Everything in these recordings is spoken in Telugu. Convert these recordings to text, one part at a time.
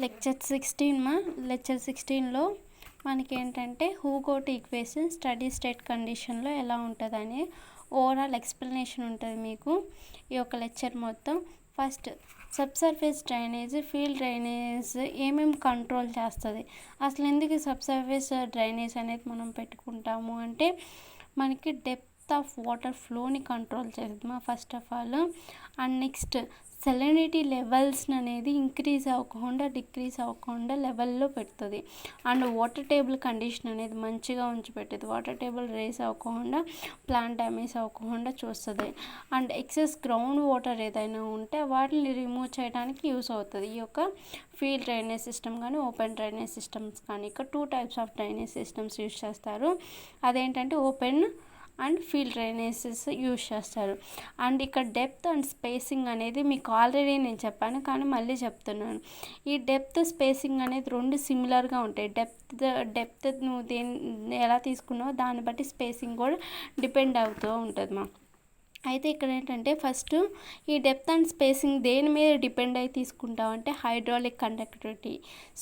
లెక్చర్ 16లో మనకేంటంటే హూగోట్ ఈక్వేషన్ స్టడీ స్టేట్ కండిషన్లో ఎలా ఉంటుందని ఓవరాల్ ఎక్స్ప్లెనేషన్ ఉంటుంది మీకు ఈ యొక్క లెక్చర్ మొత్తం. First subsurface drainage, field drainage ఏమేమి కంట్రోల్ చేస్తుంది, అసలు ఎందుకు సబ్సర్ఫేస్ డ్రైనేజ్ అనేది మనం పెట్టుకుంటాము అంటే మనకి డెప్త్ ఆఫ్ వాటర్ ఫ్లోని కంట్రోల్ చేద్దామా first of all. And next salinity levels అనేది ఇంక్రీజ్ అవ్వకుండా డిక్రీజ్ అవ్వకుండా లెవెల్లో పెడుతుంది. అండ్ వాటర్ టేబుల్ కండిషన్ అనేది మంచిగా ఉంచిపెట్టేది, వాటర్ టేబుల్ రేస్ అవ్వకుండా ప్లాంట్ డ్యామేజ్ అవ్వకుండా చూస్తుంది. అండ్ ఎక్సెస్ గ్రౌండ్ వాటర్ ఏదైనా ఉంటే వాటిని రిమూవ్ చేయడానికి యూస్ అవుతుంది ఈ యొక్క ఫీల్డ్ డ్రైనేజ్ సిస్టమ్ కానీ ఓపెన్ డ్రైనేజ్ సిస్టమ్స్ కానీ. ఇక్కడ 2 types of drainage systems use చేస్తారు, అదేంటంటే open and field drainages use చేస్తారు. అండ్ ఇక్కడ డెప్త్ అండ్ స్పేసింగ్ అనేది మీకు ఆల్రెడీ నేను చెప్పాను కానీ మళ్ళీ చెప్తున్నాను. ఈ డెప్త్ స్పేసింగ్ అనేది 2 సిమిలర్గా ఉంటాయి. డెప్త్ నువ్వు ఎలా తీసుకున్నావో దాన్ని బట్టి స్పేసింగ్ కూడా డిపెండ్ అవుతూ ఉంటుంది అయితే ఇక్కడ ఏంటంటే ఫస్ట్ ఈ డెప్త్ అండ్ స్పేసింగ్ దేని మీద డిపెండ్ అయి తీసుకుంటావు అంటే హైడ్రాలిక్ కండక్టివిటీ,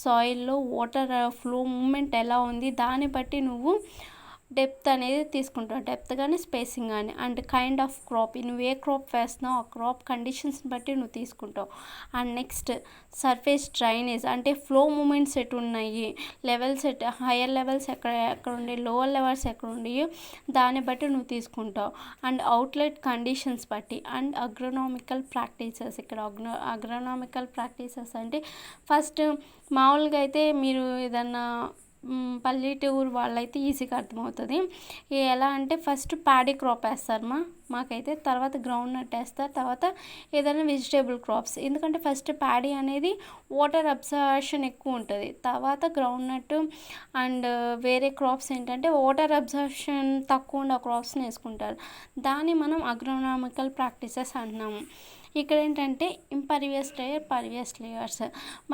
సాయిల్లో వాటర్ ఫ్లో మూమెంట్ ఎలా ఉంది దాన్ని బట్టి నువ్వు డెప్త్ అనేది తీసుకుంటావు, డెప్త్ కానీ స్పేసింగ్ కానీ. అండ్ కైండ్ ఆఫ్ క్రాప్, నువ్వు ఏ క్రాప్ వేస్తున్నావు ఆ క్రాప్ కండిషన్స్ని బట్టి నువ్వు తీసుకుంటావు. అండ్ నెక్స్ట్ సర్ఫేస్ డ్రైనేజ్ అంటే ఫ్లో మూమెంట్స్ ఎటు ఉన్నాయి, లెవెల్స్ హయ్యర్ లెవెల్స్ ఎక్కడ ఉండి లోవర్ లెవెల్స్ ఎక్కడ ఉన్నాయో దాన్ని బట్టి నువ్వు తీసుకుంటావు. అండ్ అవుట్లెట్ కండిషన్స్ బట్టి. అండ్ అగ్రోనామికల్ ప్రాక్టీసెస్, ఇక్కడ అగ్రోనామికల్ ప్రాక్టీసెస్ అంటే ఫస్ట్ మామూలుగా అయితే మీరు ఏదన్నా పల్లెటూరు వాళ్ళైతే ఈజీగా అర్థమవుతుంది. ఎలా అంటే ఫస్ట్ ప్యాడీ క్రాప్ వేస్తారు మాకైతే, తర్వాత గ్రౌండ్ నట్ వేస్తారు, తర్వాత ఏదైనా వెజిటేబుల్ క్రాప్స్. ఎందుకంటే ఫస్ట్ ప్యాడీ అనేది వాటర్ అబ్జర్షన్ ఎక్కువ ఉంటుంది, తర్వాత గ్రౌండ్ నట్ అండ్ వేరే క్రాప్స్ ఏంటంటే వాటర్ అబ్జర్షన్ తక్కువ ఉన్న క్రాప్స్ని వేసుకుంటారు. దాన్ని మనం అగ్రోనామికల్ ప్రాక్టీసెస్ అంటున్నాము. ఇక్కడ ఏంటంటే ఇంపర్వియస్ లేయర్, పర్వియస్ లేయర్స్.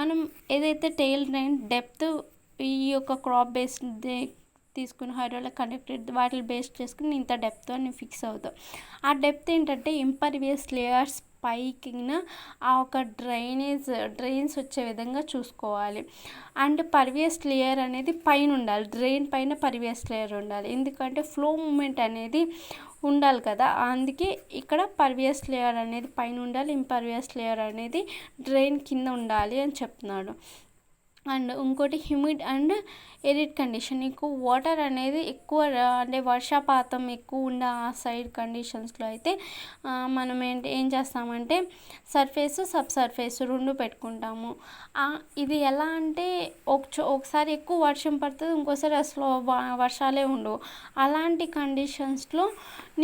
మనం ఏదైతే టెయిల్ డ్రైన్ డెప్త్ ఈ యొక్క క్రాప్ బేస్డ్ తీసుకుని హైడ్రాలిక్ కండక్టర్ వాటిని బేస్ చేసుకుని ఇంత డెప్త్ అని ఫిక్స్ అవుతాం. ఆ డెప్త్ ఏంటంటే ఇంపర్వియస్ లేయర్స్ పైకిన ఆ ఒక డ్రైన్స్ వచ్చే విధంగా చూసుకోవాలి. అండ్ పర్వియస్ లేయర్ అనేది పైన ఉండాలి, డ్రైన్ పైన పర్వియస్ లేయర్ ఉండాలి, ఎందుకంటే ఫ్లో మూమెంట్ అనేది ఉండాలి కదా, అందుకే ఇక్కడ పర్వియస్ లేయర్ అనేది పైన ఉండాలి, ఇంపర్వియస్ లేయర్ అనేది డ్రైన్ కింద ఉండాలి అని చెప్తున్నాడు. అండ్ ఇంకోటి హ్యూమిడ్ అండ్ ఎరిడ్ కండిషన్, నీకు వాటర్ అనేది ఎక్కువ అంటే వర్షపాతం ఎక్కువ ఉండే ఆ సైడ్ కండిషన్స్లో అయితే మనం ఏం చేస్తామంటే సర్ఫేస్ సబ్ సర్ఫేస్ 2 పెట్టుకుంటాము. ఇది ఎలా అంటే ఒకసారి ఎక్కువ వర్షం పడుతుంది, ఇంకోసారి అసలు వర్షాలే ఉండవు. అలాంటి కండిషన్స్లో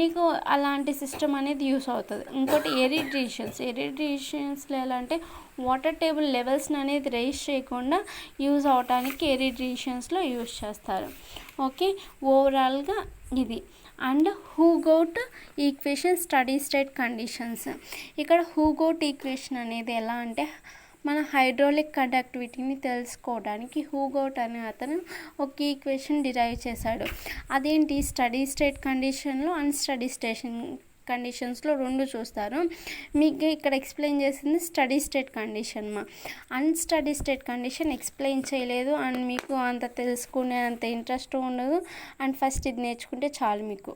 నీకు అలాంటి సిస్టమ్ అనేది యూస్ అవుతుంది. ఇంకోటి ఎరిడ్రేషన్స్లో ఎలా అంటే వాటర్ టేబుల్ లెవెల్స్ని అనేది రైజ్ చేయకుండా యూజ్ అవడానికి ఎరిడ్రేషన్స్లో యూజ్ చేస్తారు. ఓకే, ఓవరాల్గా ఇది. And Hooghoudt equation steady state conditions. ఇక్కడ హూగోట్ ఈక్వేషన్ అనేది ఎలా అంటే మన హైడ్రాలిక్ కండక్టివిటీని తెలుసుకోవడానికి హూగోట్ అనే అతను ఒక ఈక్వేషన్ డిరైవ్ చేశాడు. అదేంటి స్టడీ స్టేట్ కండిషన్లో అండ్ స్టడీ స్టేషన్ కండిషన్స్లో 2 చూస్తారు. మీకు ఇక్కడ ఎక్స్ప్లెయిన్ చేసింది steady state condition unsteady state condition explain చేయలేదు అండ్ మీకు అంత తెలుసుకునే అంత ఇంట్రెస్ట్ ఉండదు. అండ్ ఫస్ట్ ఇది నేర్చుకుంటే చాలు మీకు.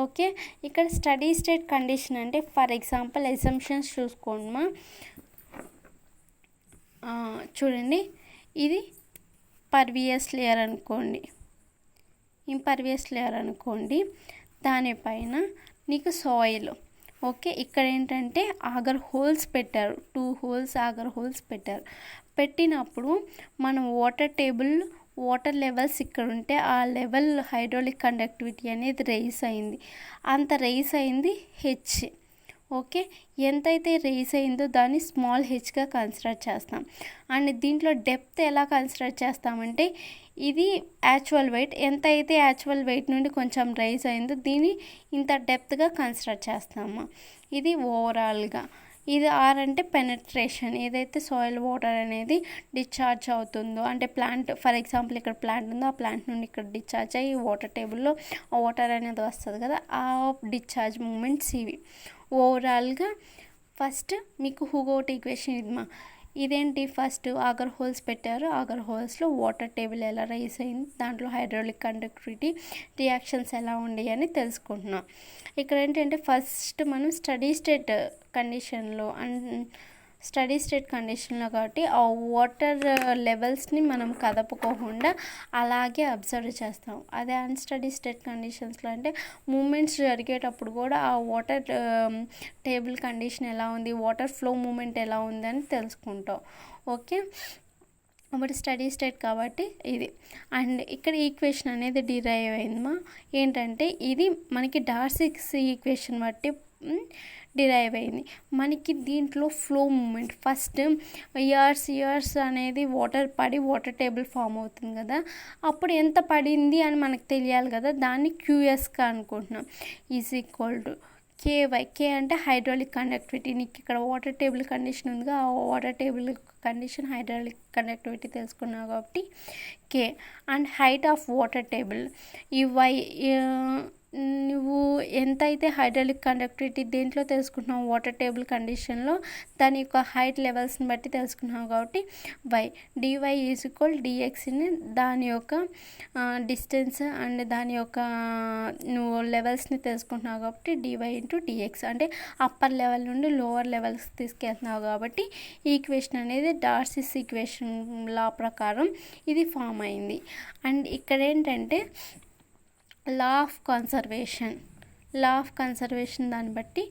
ఓకే, ఇక్కడ స్టడీ స్టేట్ కండిషన్ అంటే ఫర్ ఎగ్జాంపుల్ అసంప్షన్స్ చూసుకోండి చూడండి, ఇది పర్వియస్ లేయర్ అనుకోండి, ఇంపర్వియస్ లేయర్ అనుకోండి, దానిపైన నీకు సాయిల్. ఓకే, ఇక్కడ ఏంటంటే ఆగర్ హోల్స్ పెట్టారు, 2 హోల్స్ ఆగర్ హోల్స్ పెట్టినప్పుడు మనం వాటర్ లెవెల్స్ ఇక్కడ ఉంటే ఆ లెవెల్ హైడ్రాలిక్ కండక్టివిటీ అనేది రైజ్ అయింది, అంత రైజ్ అయింది హెచ్. ఓకే, ఎంతైతే రైజ్ అయిందో దాన్ని స్మాల్ హెచ్గా కన్సిడర్ చేస్తాం. అండ్ దీంట్లో డెప్త్ ఎలా కన్సిడర్ చేస్తామంటే ఇది యాక్చువల్ వెయిట్, ఎంత అయితే యాక్చువల్ వెయిట్ నుండి కొంచెం రైజ్ అయిందో దీన్ని ఇంత డెప్త్గా కన్సిడర్ చేస్తాము. ఇది ఓవరాల్గా. ఇది ఆర్ అంటే పెనట్రేషన్, ఏదైతే సాయిల్ వాటర్ అనేది డిశ్చార్జ్ అవుతుందో అంటే ప్లాంట్ ఫర్ ఎగ్జాంపుల్ ఇక్కడ ప్లాంట్ ఉందో ఆ ప్లాంట్ నుండి ఇక్కడ డిశ్చార్జ్ అయ్యి వాటర్ టేబుల్లో వాటర్ అనేది వస్తుంది కదా, ఆ డిశ్చార్జ్ మూమెంట్స్ ఇవి. ఓవరాల్గా ఫస్ట్ మీకు హూగోట్ ఈక్వేషన్ ఇది ఇదేంటి ఫస్ట్ ఆగర్ హోల్స్ పెట్టారు, ఆగర్ హోల్స్లో వాటర్ టేబుల్ ఎలా రైజ్ అయింది, దాంట్లో హైడ్రాలిక్ కండక్టివిటీ రియాక్షన్స్ ఎలా ఉండేవి అని తెలుసుకుంటున్నాం. ఇక్కడ ఏంటంటే ఫస్ట్ మనం స్టడీ స్టేట్ కండిషన్లో కాబట్టి ఆ వాటర్ లెవెల్స్ని మనం కదపకోకుండా అలాగే అబ్జర్వ్ చేస్తాం. అదే అన్స్టడీ స్టేట్ కండిషన్స్లో అంటే మూమెంట్స్ జరిగేటప్పుడు కూడా ఆ వాటర్ టేబుల్ కండిషన్ ఎలా ఉంది, వాటర్ ఫ్లో మూమెంట్ ఎలా ఉంది అని తెలుసుకుంటాం. ఓకే, అప్పుడు స్టడీ స్టేట్ కాబట్టి ఇది. అండ్ ఇక్కడ ఈక్వేషన్ అనేది డిరైవ్ అయిందమ్మా. ఏంటంటే ఇది మనకి డార్సిస్ ఈక్వేషన్ బట్టి డిరైవ్ అయింది. మనకి దీంట్లో ఫ్లో మూమెంట్ ఫస్ట్ ఇయర్స్ అనేది వాటర్ పడి వాటర్ టేబుల్ ఫామ్ అవుతుంది కదా, అప్పుడు ఎంత పడింది అని మనకు తెలియాలి కదా, దాన్ని క్యూఎస్గా అనుకుంటున్నాం. Is equal to k y. K అంటే హైడ్రాలిక్ కండక్టివిటీ. నీకు ఇక్కడ వాటర్ టేబుల్ కండిషన్ ఉందిగా, ఆ water table condition hydraulic conductivity తెలుసుకున్నావు కాబట్టి k. And height of water table ఈ వై. నువ్వు ఎంతైతే హైడ్రాలిక్ కండక్టివిటీ దేంట్లో తెలుసుకుంటున్నావు, వాటర్ టేబుల్ కండిషన్లో, దాని యొక్క హైట్ లెవెల్స్ని బట్టి తెలుసుకున్నావు కాబట్టి వై. డివై ఈజ్ ఈక్వల్ డిఎక్స్ని దాని యొక్క డిస్టెన్స్ అండ్ దాని యొక్క నువ్వు లెవెల్స్ని తెలుసుకుంటున్నావు కాబట్టి డివై ఇంటూ డిఎక్స్. అంటే అప్పర్ లెవెల్ నుండి లోవర్ లెవెల్స్ తీసుకెళ్తున్నావు కాబట్టి ఈక్వేషన్ అనేది డార్సిస్ ఈక్వేషన్ లా ప్రకారం ఇది ఫామ్ అయింది. అండ్ ఇక్కడ ఏంటంటే లా ఆఫ్ కన్సర్వేషన్ దాన్ని బట్టి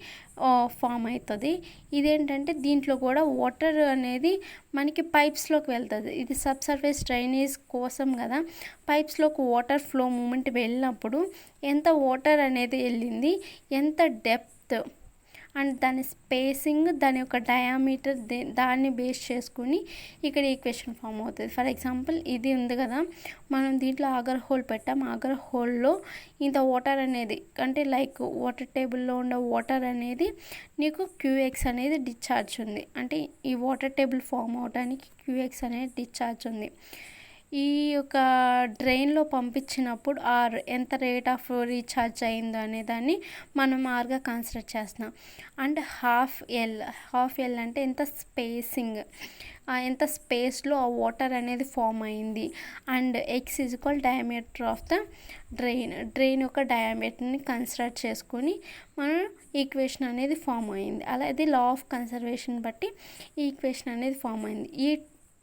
ఫామ్ అవుతుంది. ఇదేంటంటే దీంట్లో కూడా వాటర్ అనేది మనకి పైప్స్లోకి వెళ్తుంది. ఇది సబ్సర్ఫేస్ డ్రైనేజ్ కోసం కదా, పైప్స్లోకి వాటర్ ఫ్లో మూమెంట్ వెళ్ళినప్పుడు ఎంత వాటర్ అనేది వెళ్ళింది, ఎంత డెప్త్ అండ్ దాని స్పేసింగ్, దాని యొక్క డయామీటర్, దాన్ని బేస్ చేసుకుని ఇక్కడ ఈక్వేషన్ ఫామ్ అవుతుంది. ఫర్ ఎగ్జాంపుల్ ఇది ఉంది కదా, మనం దీంట్లో ఆగర్ హోల్ పెట్టాం, ఆగర్ హోల్లో ఇంత వాటర్ అనేది అంటే లైక్ వాటర్ టేబుల్లో ఉన్న వాటర్ అనేది నీకు క్యూఎక్స్ అనేది డిశ్చార్జ్ ఉంది. అంటే ఈ వాటర్ టేబుల్ ఫామ్ అవడానికి క్యూఎక్స్ అనేది డిశ్చార్జ్ ఉంది. ఈ యొక్క డ్రైన్లో పంపించినప్పుడు ఆర్ ఎంత రేట్ ఆఫ్ రీఛార్జ్ అయిందో అనే దాన్ని మనం ఆర్గా కన్సిడర్ చేస్తున్నాం. అండ్ హాఫ్ ఎల్ అంటే ఎంత స్పేస్లో ఆ వాటర్ అనేది ఫామ్ అయింది. And X is equal diameter of the drain యొక్క డయామీటర్ని కన్సిడర్ చేసుకొని మనం ఈక్వేషన్ అనేది ఫామ్ అయింది. అలా ఇది లా ఆఫ్ కన్సర్వేషన్ బట్టి ఈ ఈక్వేషన్ అనేది ఫామ్ అయింది. ఈ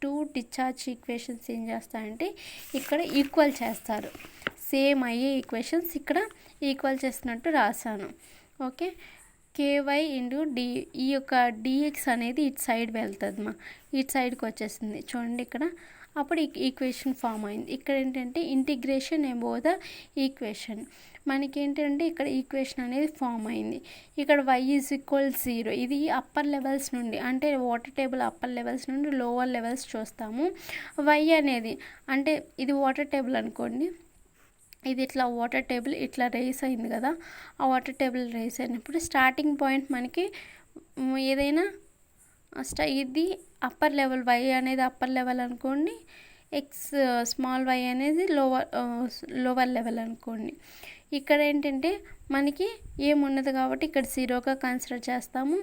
టూ డిశ్చార్జ్ ఈక్వేషన్స్ ఏం చేస్తారంటే ఇక్కడ ఈక్వల్ చేస్తారు. సేమ్ అయ్యే ఈక్వేషన్స్ ఇక్కడ ఈక్వల్ చేసినట్టు రాశాను. Okay, k y into d. ఈ యొక్క డిఎక్స్ అనేది ఇటు సైడ్ వెళ్తుంది ఇటు సైడ్కి వచ్చేసింది చూడండి ఇక్కడ. అప్పుడు ఈక్వేషన్ ఫామ్ అయింది. ఇక్కడ ఏంటంటే ఇంటిగ్రేషన్ అబోవ్ ద ఈక్వేషన్. మనకేంటంటే ఇక్కడ ఈక్వేషన్ అనేది ఫామ్ అయింది. ఇక్కడ y ఈజ్ ఈక్వల్ 0. ఇది అప్పర్ లెవెల్స్ నుండి అంటే వాటర్ టేబుల్ అప్పర్ లెవెల్స్ నుండి లోవర్ లెవెల్స్ చూస్తాము. y అనేది అంటే ఇది వాటర్ టేబుల్ అనుకోండి, ఇది ఇట్లా వాటర్ టేబుల్ ఇట్లా రైస్ అయింది కదా, ఆ వాటర్ టేబుల్ రైస్ అయినప్పుడు స్టార్టింగ్ పాయింట్ మనకి ఏదైనా ఇది అప్పర్ లెవెల్, y అనేది అప్పర్ లెవెల్ అనుకోండి, స్మాల్ y అనేది లోవర్ లెవెల్ అనుకోండి. ఇక్కడ ఏంటంటే మనకి ఏమున్నది కాబట్టి ఇక్కడ 0గా కన్సిడర్ చేస్తాము.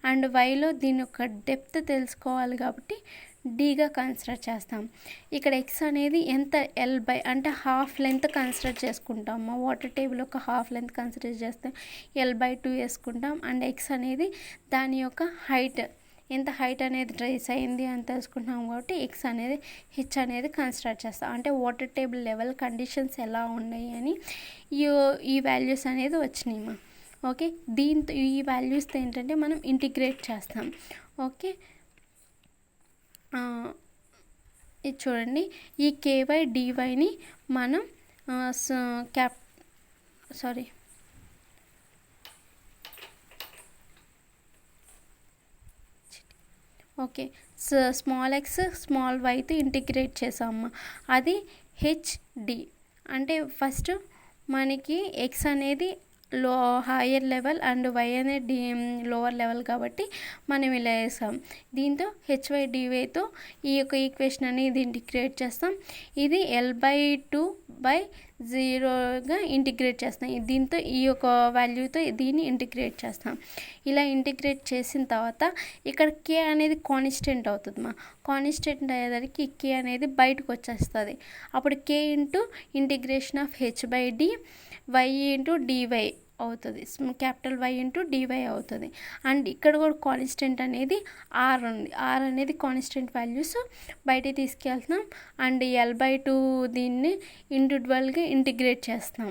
అండ్ వైలో దీని యొక్క డెప్త్ తెలుసుకోవాలి కాబట్టి డీగా కన్సిడర్ చేస్తాం. ఇక్కడ ఎక్స్ అనేది ఎంత L/, అంటే హాఫ్ లెంత్ కన్సిడర్ చేసుకుంటాము. వాటర్ టేబుల్ యొక్క హాఫ్ లెంత్ కన్సిడర్ చేస్తాం, L/2 వేసుకుంటాం. అండ్ ఎక్స్ అనేది దాని యొక్క హైట్, ఎంత హైట్ అనేది రైస్ అయింది అని తెలుసుకుంటున్నాం కాబట్టి ఎక్స్ అనేది హెచ్ అనేది కన్సిడర్ చేస్తాం. అంటే వాటర్ టేబుల్ లెవెల్ కండిషన్స్ ఎలా ఉన్నాయి అని ఈ వాల్యూస్ అనేది వచ్చినాయి. ఓకే, దీంతో ఈ వాల్యూస్తో ఏంటంటే మనం ఇంటిగ్రేట్ చేస్తాం. ఓకే, ఇది చూడండి, ఈ కేవై డివైని మనం ఓకే స్మాల్ ఎక్స్ స్మాల్ వైతో ఇంటిగ్రేట్ చేసాము. అది హెచ్డి అంటే ఫస్ట్ మనకి ఎక్స్ అనేది హయ్యర్ లెవెల్ అండ్ వై అనేది లోవర్ లెవెల్ కాబట్టి మనం ఇలా వేసాం. దీంతో హెచ్వై డివైతో ఈ యొక్క ఈక్వేషన్ అనేది ఇంటిగ్రేట్ చేస్తాం. ఇది L/2 జీరోగా ఇంటిగ్రేట్ చేస్తాం. దీంతో ఈ యొక్క వాల్యూతో దీన్ని ఇంటిగ్రేట్ చేస్తాం. ఇలా ఇంటిగ్రేట్ చేసిన తర్వాత ఇక్కడ కే అనేది కాన్స్టెంట్ అవుతుంది. కాన్స్టెంట్ అయ్యేసరికి కే అనేది బయటకు వచ్చేస్తుంది. అప్పుడు k into integration of h/d y into dy అవుతుంది. క్యాపిటల్ Y ఇంటూ డివై అవుతుంది. అండ్ ఇక్కడ కూడా కాన్స్టెంట్ అనేది ఆర్ ఉంది. ఆర్ అనేది కాన్స్టెంట్ వాల్యూస్ బయటికి తీసుకెళ్తున్నాం. అండ్ L/2 దీన్ని ఇండివిజువల్గా ఇంటిగ్రేట్ చేస్తాం.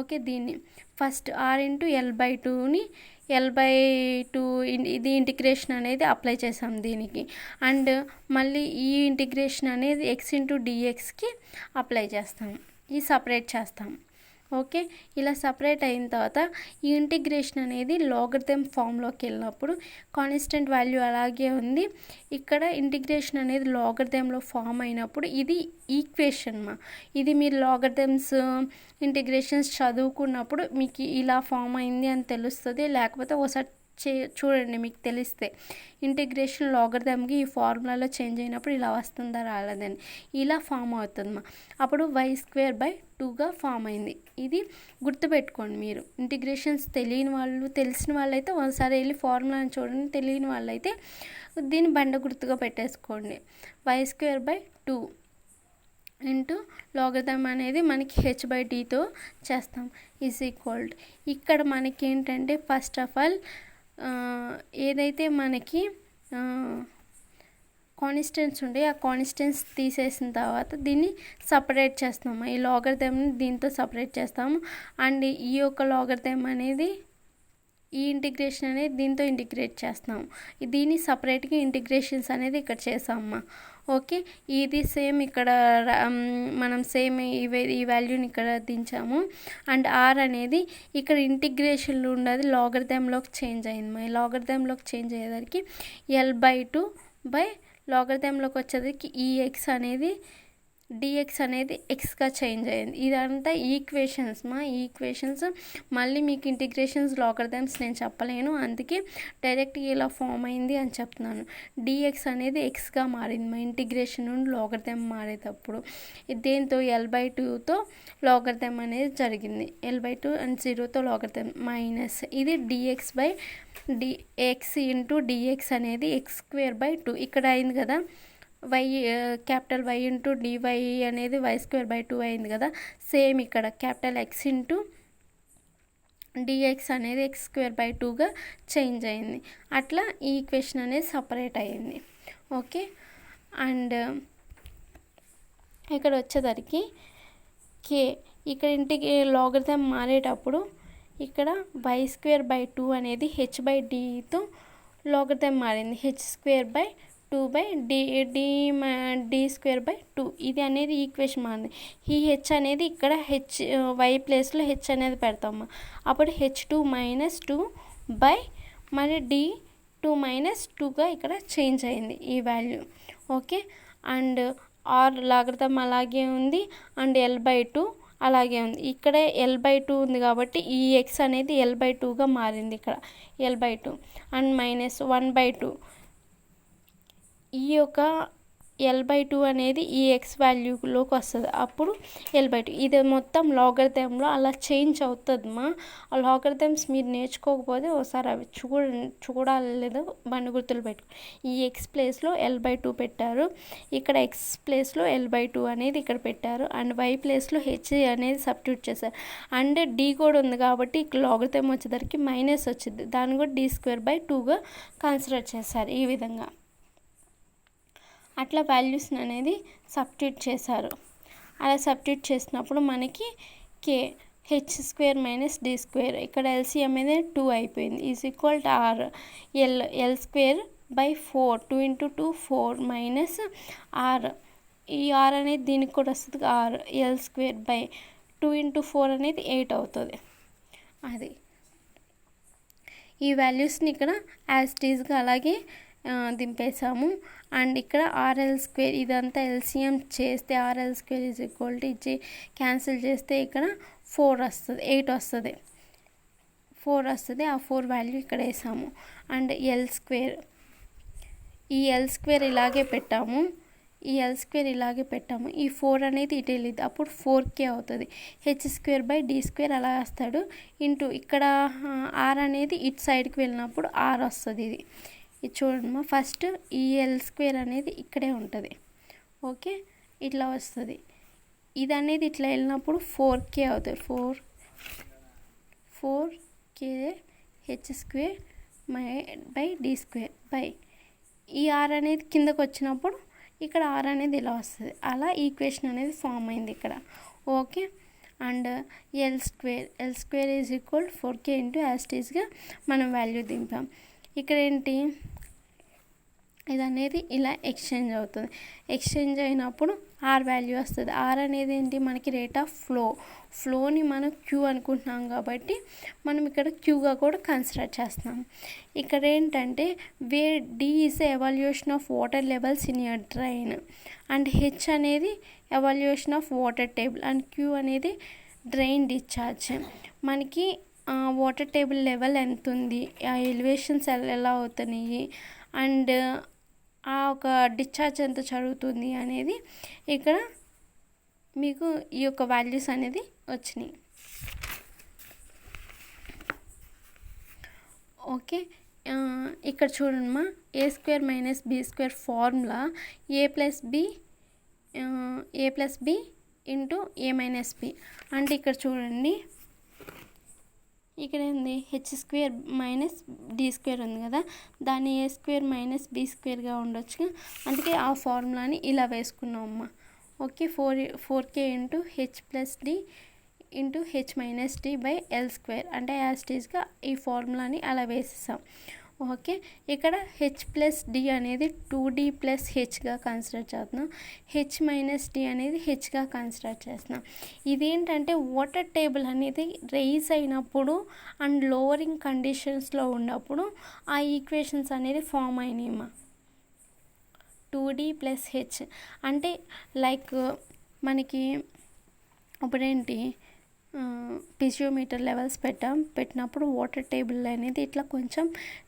ఓకే, దీన్ని ఫస్ట్ ఆర్ ఇంటూ L/2ని L/2 ఇది ఇంటిగ్రేషన్ అనేది అప్లై చేసాం దీనికి. అండ్ మళ్ళీ ఈ ఇంటిగ్రేషన్ అనేది x ఇంటూ డిఎక్స్కి అప్లై చేస్తాం. ఇది సపరేట్ చేస్తాం. ఓకే, ఇలా సపరేట్ అయిన తర్వాత ఈ ఇంటిగ్రేషన్ అనేది లాగరిథం ఫామ్లోకి వెళ్ళినప్పుడు కాన్స్టెంట్ వాల్యూ అలాగే ఉంది. ఇక్కడ ఇంటిగ్రేషన్ అనేది లాగరిథంలో ఫామ్ అయినప్పుడు ఇది ఈక్వేషన్ ఇది మీరు లాగరిథమ్స్ ఇంటిగ్రేషన్స్ చదువుకున్నప్పుడు మీకు ఇలా ఫామ్ అయింది అని తెలుస్తుంది. లేకపోతే ఒకసారి చూడండి, మీకు తెలిస్తే ఇంటిగ్రేషన్ లాగరిథంకి ఈ ఫార్ములాలో చేంజ్ అయినప్పుడు ఇలా వస్తుందా రాలేదని ఇలా ఫామ్ అవుతుంది. అప్పుడు y²/2గా ఫామ్ అయింది. ఇది గుర్తుపెట్టుకోండి. మీరు ఇంటిగ్రేషన్స్ తెలియని వాళ్ళు, తెలిసిన వాళ్ళైతే ఒకసారి వెళ్ళి ఫార్ములాని చూడండి. తెలియని వాళ్ళైతే దీన్ని బండ గుర్తుగా పెట్టేసుకోండి. y²/2 ఇంటూ లాగరిథం అనేది మనకి h/dతో చేస్తాం ఈజ్ ఈక్వల్. ఇక్కడ మనకి ఏంటంటే ఫస్ట్ ఆఫ్ ఆల్ ఏదైతే మనకి కాన్స్టెంట్స్ ఉండే ఆ కాన్స్టెంట్స్ తీసేసిన తర్వాత దీన్ని సపరేట్ చేస్తాము. ఈ లాగరిథంని దీంతో సపరేట్ చేస్తాము. అండ్ ఈ యొక్క లాగరిథం అనేది ఈ ఇంటిగ్రేషన్ అనేది దీంతో ఇంటిగ్రేట్ చేస్తాము. దీన్ని సపరేట్గా ఇంటిగ్రేషన్స్ అనేది ఇక్కడ చేసామమ్మా. ఓకే, ఇది సేమ్ ఇక్కడ మనం సేమ్ ఈ వాల్యూని ఇక్కడ దించాము. అండ్ ఆర్ అనేది ఇక్కడ ఇంటిగ్రేషన్లో ఉన్నది లాగరిథంలోకి చేంజ్ అయింది. ఈ లాగరిథంలోకి చేంజ్ అయ్యేసరికి L/2 లాగరిథంలోకి వచ్చేసరికి ఈ ఎక్స్ అనేది డిఎక్స్ అనేది ఎక్స్గా చేంజ్ అయ్యింది. ఇదంతా ఈక్వేషన్స్ ఈక్వేషన్స్. మళ్ళీ మీకు ఇంటిగ్రేషన్స్ లాగరిథమ్స్ నేను చెప్పలేను, అందుకే డైరెక్ట్గా ఇలా ఫామ్ అయింది అని చెప్తున్నాను. డిఎక్స్ అనేది ఎక్స్గా మారింది ఇంటిగ్రేషన్ నుండి లాగరిథం మారేటప్పుడు. దేంతో L/2తో లాగరిథం అనేది జరిగింది. L/2 అండ్ 0తో లాగరిథం మైనస్ ఇది dx ఇంటూ డిఎక్స్ అనేది x²/2 ఇక్కడ అయింది కదా. క్యాపిటల్ Y ఇంటూ డివై అనేది y²/2 అయింది కదా. సేమ్ ఇక్కడ క్యాపిటల్ X ఇంటూ డిఎక్స్ అనేది x²/2గా చేంజ్ అయింది. అట్లా ఈ ఈక్వేషన్ అనేది సపరేట్ అయ్యింది. ఓకే, అండ్ ఇక్కడ వచ్చేసరికి కే ఇక్కడ ఇంటికి లాగరిథం మారేటప్పుడు ఇక్కడ y²/2 అనేది h/dతో లాగరిథం మారింది. h²/2/d²/2 ఇది అనేది ఈక్వేషన్ మారింది. ఈ హెచ్ అనేది ఇక్కడ y ప్లేస్లో హెచ్ అనేది పెడతాము. అప్పుడు h2 - 2 మరి d2 - 2గా ఇక్కడ చేంజ్ అయింది ఈ value. Okay, and r logarithm అలాగే ఉంది. అండ్ L/2 అలాగే ఉంది. ఇక్కడే L/2 ఉంది కాబట్టి ఈ ఎక్స్ అనేది L/2గా మారింది. ఇక్కడ L/2 అండ్ -1/2 ఈ యొక్క L/2 అనేది ఈ ఎక్స్ వాల్యూలోకి వస్తుంది. అప్పుడు L/2 ఇది మొత్తం లాగరిథంలో అలా చేంజ్ అవుతుంది. ఆ లాగరిథమ్స్ మీరు నేర్చుకోకపోతే ఒకసారి అవి చూడాలి, లేదా బండి గుర్తులు పెట్టుకో. ఈ ఎక్స్ ప్లేస్లో L/2 పెట్టారు, ఇక్కడ ఎక్స్ ప్లేస్లో L/2 అనేది ఇక్కడ పెట్టారు. అండ్ y ప్లేస్లో హెచ్ అనేది సబ్స్టిట్యూట్ చేశారు. అండ్ డి కూడా ఉంది కాబట్టి ఇక్కడ లాగరిథం వచ్చేసరికి మైనస్ వచ్చింది. దాన్ని కూడా d²/2గా కన్సిడర్ చేశారు. ఈ విధంగా అట్లా వాల్యూస్ని అనేది సబ్స్టిట్యూట్ చేశారు. అలా సబ్స్టిట్యూట్ చేసినప్పుడు మనకి కే h² - d² ఇక్కడ LCM అనేది 2 అయిపోయింది is equal to r L²/4 2 × 2 4 minus r. ఈ ఆర్ అనేది దీనికి కూడా వస్తుంది. ఆర్ L²/2 × 4 అనేది 8 అవుతుంది. అది ఈ వాల్యూస్ని ఇక్కడ యాజ్ ఇట్ ఈజ్గా అలాగే దింపేసాము. అండ్ ఇక్కడ RL² ఇదంతా LCM చేస్తే RL² ఈజ్ ఈక్వల్ టు ఇచ్చి క్యాన్సిల్ చేస్తే ఇక్కడ 4 వస్తుంది, 8 వస్తుంది, 4 వస్తుంది. ఆ 4 వాల్యూ ఇక్కడ వేసాము. అండ్ L² ఈ L² ఇలాగే పెట్టాము. ఈ ఎల్ స్క్వేర్ ఇలాగే పెట్టాము, ఈ 4 అనేది ఇటు వెళ్ళింది, అప్పుడు 4k అవుతుంది. h²/d² అలా వస్తాడు. ఇంటూ ఇక్కడ r అనేది ఇటు సైడ్కి వెళ్ళినప్పుడు r వస్తుంది. ఇది చూడమ్మా, ఫస్ట్ ఈ ఎల్ స్క్వేర్ అనేది ఇక్కడే ఉంటుంది. ఓకే, ఇట్లా వస్తుంది. ఇది అనేది ఇట్లా వెళ్ళినప్పుడు 4k అవుతుంది. 4k h²/d² ఈ r అనేది కిందకు వచ్చినప్పుడు ఇక్కడ r అనేది ఇలా వస్తుంది. అలా ఈక్వేషన్ అనేది ఫామ్ అయింది ఇక్కడ. Okay, and l square is equal 4k into యాస్టీస్గా మనం వాల్యూ దింపాం. ఇక్కడ ఏంటి, ఇది అనేది ఇలా ఎక్స్చేంజ్ అవుతుంది. ఎక్స్చేంజ్ అయినప్పుడు ఆర్ వాల్యూ వస్తుంది. ఆర్ అనేది ఏంటి, మనకి రేట్ ఆఫ్ ఫ్లోని మనం క్యూ అనుకుంటున్నాం కాబట్టి మనం ఇక్కడ క్యూగా కూడా కన్సిడర్ చేస్తున్నాం. ఇక్కడ ఏంటంటే where d is evaluation of water levels in your drain, and h అనేది evaluation of water table, and q అనేది డ్రైన్ డిశ్చార్జ్. మనకి వాటర్ టేబుల్ లెవెల్ ఎంత ఉంది, ఆ ఎలివేషన్స్ ఎలా అవుతున్నాయి, అండ్ ఆ ఒక డిశ్చార్జ్ ఎంత జరుగుతుంది అనేది ఇక్కడ మీకు ఈ యొక్క వాల్యూస్ అనేది వచ్చినాయి. ఓకే, ఇక్కడ చూడమ్మా, a² - b² formula a+b into a - b. అంటే ఇక్కడ చూడండి, ఇక్కడ ఏంది h² - d² ఉంది కదా, దాన్ని a² - b²గా ఉండొచ్చుగా, అందుకే ఆ ఫార్ములాని ఇలా వేసుకున్నాం అమ్మ. Okay, 4k into h+d into h - d/l² అంటే యాస్టీస్గా ఈ ఫార్ములాని అలా వేసేసాం. ఓకే, ఇక్కడ h+d అనేది 2d + hగా కన్సిడర్ చేస్తున్నాం, h - d అనేది hగా కన్సిడర్ చేస్తున్నాం. ఇదేంటంటే వాటర్ టేబుల్ అనేది రైజ్ అయినప్పుడు అండ్ లోవరింగ్ కండిషన్స్లో ఉన్నప్పుడు ఆ ఈక్వేషన్స్ అనేది ఫామ్ అయినాయమ్మా. 2d + h అంటే లైక్ మనకి ఇప్పుడేంటి పిజియోమీటర్ లెవెల్స్ పెట్టినప్పుడు వాటర్ టేబుల్ అనేది ఇట్లా కొంచెం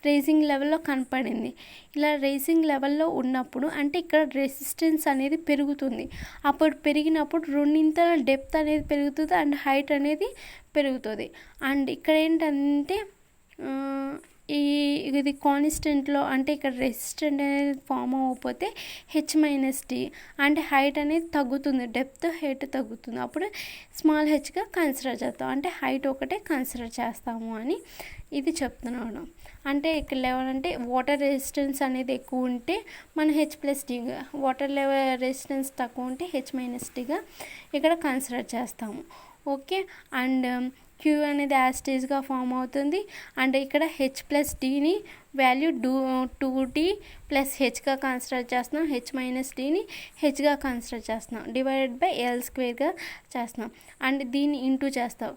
రేసింగ్ లెవెల్లో కనపడింది. ఇలా రేసింగ్ లెవెల్లో ఉన్నప్పుడు అంటే ఇక్కడ రెసిస్టెన్స్ అనేది పెరుగుతుంది. అప్పుడు పెరిగినప్పుడు రెండింతల డెప్త్ అనేది పెరుగుతుంది అండ్ హైట్ అనేది పెరుగుతుంది. అండ్ ఇక్కడ ఏంటంటే ఇది కాన్స్టెంట్లో అంటే ఇక్కడ రెసిస్టెంట్ అనేది ఫామ్ అవ్వకపోతే h - d అంటే హైట్ అనేది తగ్గుతుంది, డెప్త్ హైట్ తగ్గుతుంది, అప్పుడు స్మాల్ హెచ్గా కన్సిడర్ చేస్తాం, అంటే హైట్ ఒకటే కన్సిడర్ చేస్తాము అని ఇది చెప్తున్నాను. అంటే ఇక్కడ లెవెల్ అంటే వాటర్ రెసిస్టెన్స్ అనేది ఎక్కువ ఉంటే మనం h+dగా, వాటర్ లెవెల్ రెసిస్టెన్స్ తక్కువ ఉంటే h - dగా ఇక్కడ కన్సిడర్ చేస్తాము. ఓకే, అండ్ క్యూ అనేది యాస్టీస్గా ఫామ్ అవుతుంది. అండ్ ఇక్కడ h+dని వాల్యూ 2d + hగా కన్సిడర్ చేస్తున్నాం, h - dని hగా కన్సిడర్ చేస్తున్నాం, /l² చేస్తున్నాం. అండ్ దీన్ని ఇంటూ చేస్తాం,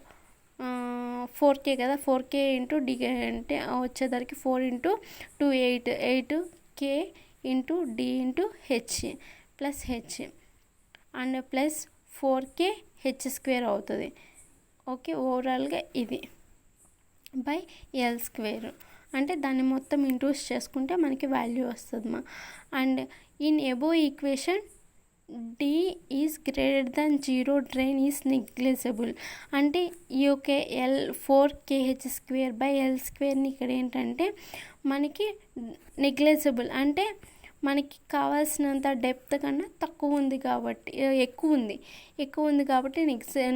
4k కదా, 4k ఇంటూ d అంటే వచ్చేసరికి 4 × 2 8k into d into h +h and plus 4k h² అవుతుంది. ఓకే, ఓవరాల్గా ఇది /l² అంటే దాన్ని మొత్తం ఇంటూస్ చేసుకుంటే మనకి వాల్యూ వస్తుందమ్మా. And in above equation d is > 0 drain is negligible. అంటే ఈ యొక్క 4kh²/l²ని ఇక్కడ ఏంటంటే మనకి నెగ్లిజిబుల్ అంటే మనకి కావాల్సినంత డెప్త్ కన్నా తక్కువ ఉంది కాబట్టి ఎక్కువ ఉంది కాబట్టి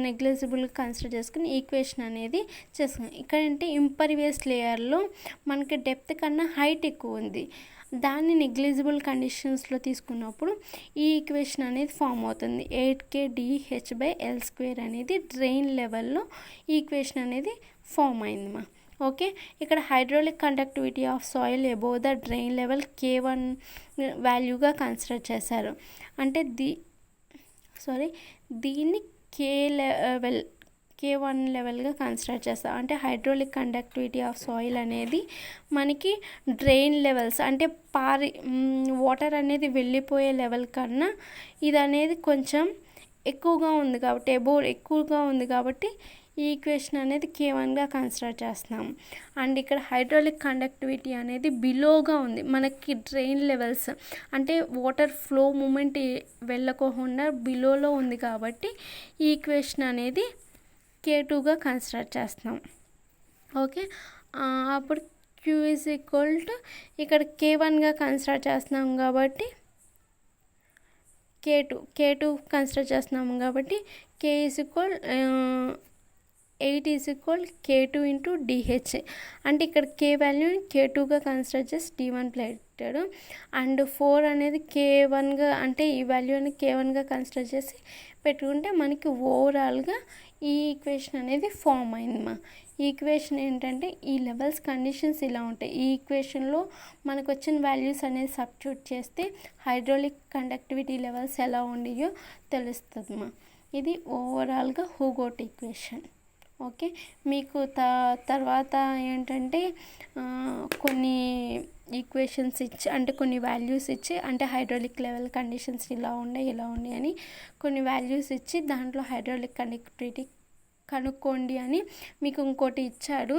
నెగ్లిజిబుల్గా కన్సిడర్ చేసుకుని ఈక్వేషన్ అనేది చేసుకున్నాం. ఇక్కడ అంటే ఇంపర్వియస్ లేయర్లో మనకి డెప్త్ కన్నా హైట్ ఎక్కువ ఉంది, దాన్ని నెగ్లిజిబుల్ కండిషన్స్లో తీసుకున్నప్పుడు ఈ ఈక్వేషన్ అనేది ఫామ్ అవుతుంది. 8kdh/l² అనేది డ్రైన్ లెవెల్లో ఈక్వేషన్ అనేది ఫామ్ అయిందమ్మా. ఓకే, ఇక్కడ hydraulic conductivity of soil above the drain level k1 వాల్యూగా కన్సిడర్ చేశారు. అంటే దీన్ని k1 లెవెల్గా కన్సిడర్ చేస్తాం. అంటే హైడ్రాలిక్ కండక్టివిటీ ఆఫ్ సాయిల్ అనేది మనకి డ్రైన్ లెవెల్స్ అంటే వాటర్ అనేది వెళ్ళిపోయే లెవెల్ కన్నా ఇది అనేది కొంచెం ఎక్కువగా ఉంది కాబట్టి ఎక్కువగా ఉంది కాబట్టి ఈ ఈక్వేషన్ అనేది K1గా కన్సిడర్ చేస్తున్నాం. అండ్ ఇక్కడ హైడ్రాలిక్ కండక్టివిటీ అనేది బిలోగా ఉంది, మనకి డ్రైన్ లెవెల్స్ అంటే వాటర్ ఫ్లో మూమెంట్ వెళ్ళకోకుండా బిలోలో ఉంది కాబట్టి ఈ ఈక్వేషన్ అనేది K2గా కన్సిడర్ చేస్తున్నాం. ఓకే, అప్పుడు Q ఈజ్ ఈక్వల్ టు ఇక్కడ K1గా కన్సిడర్ చేస్తున్నాం కాబట్టి K2 కన్సిడర్ చేస్తున్నాము కాబట్టి K is equal 8 is equal K2 into DH. అంటే ఇక్కడ K వాల్యూని K2గా కన్సిడర్ చేసి D1 పెట్టాడు. అండ్ 4 అనేది K1గా అంటే ఈ వాల్యూని K1గా కన్సిడర్ చేసి పెట్టుకుంటే మనకి ఓవరాల్గా ఈ ఈక్వేషన్ అనేది ఫామ్ అయిందమ్మా. ఈ ఈక్వేషన్ ఏంటంటే ఈ లెవెల్స్ కండిషన్స్ ఇలా ఉంటాయి. ఈ ఈక్వేషన్లో మనకు వచ్చిన వాల్యూస్ అనేది సబ్స్టిట్యూట్ చేస్తే హైడ్రాలిక్ కండక్టివిటీ లెవెల్స్ ఎలా ఉండేయో తెలుస్తుందమ్మా. ఇది ఓవరాల్గా హూగోట్ ఈక్వేషన్. ఓకే, మీకు తర్వాత ఏంటంటే కొన్ని ఈక్వేషన్స్ ఇచ్చి అంటే కొన్ని వాల్యూస్ ఇచ్చి అంటే హైడ్రాలిక్ లెవెల్ కండిషన్స్ ఇలా ఉన్నాయి అని కొన్ని వాల్యూస్ ఇచ్చి దాంట్లో హైడ్రాలిక్ కండక్టివిటీ కనుక్కోండి అని మీకు ఇంకోటి ఇచ్చాడు.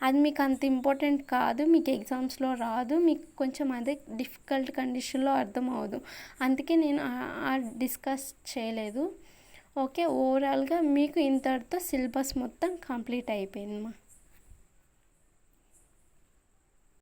అది మీకు అంత ఇంపార్టెంట్ కాదు, మీకు ఎగ్జామ్స్లో రాదు, మీకు కొంచెం అదే డిఫికల్ట్ కండిషన్లో అర్థం అవ్వదు, అందుకే నేను డిస్కస్ చేయలేదు. ఓకే, ఓవరాల్గా మీకు ఇంతటితో సిలబస్ మొత్తం కంప్లీట్ అయిపోయిందమ్మా.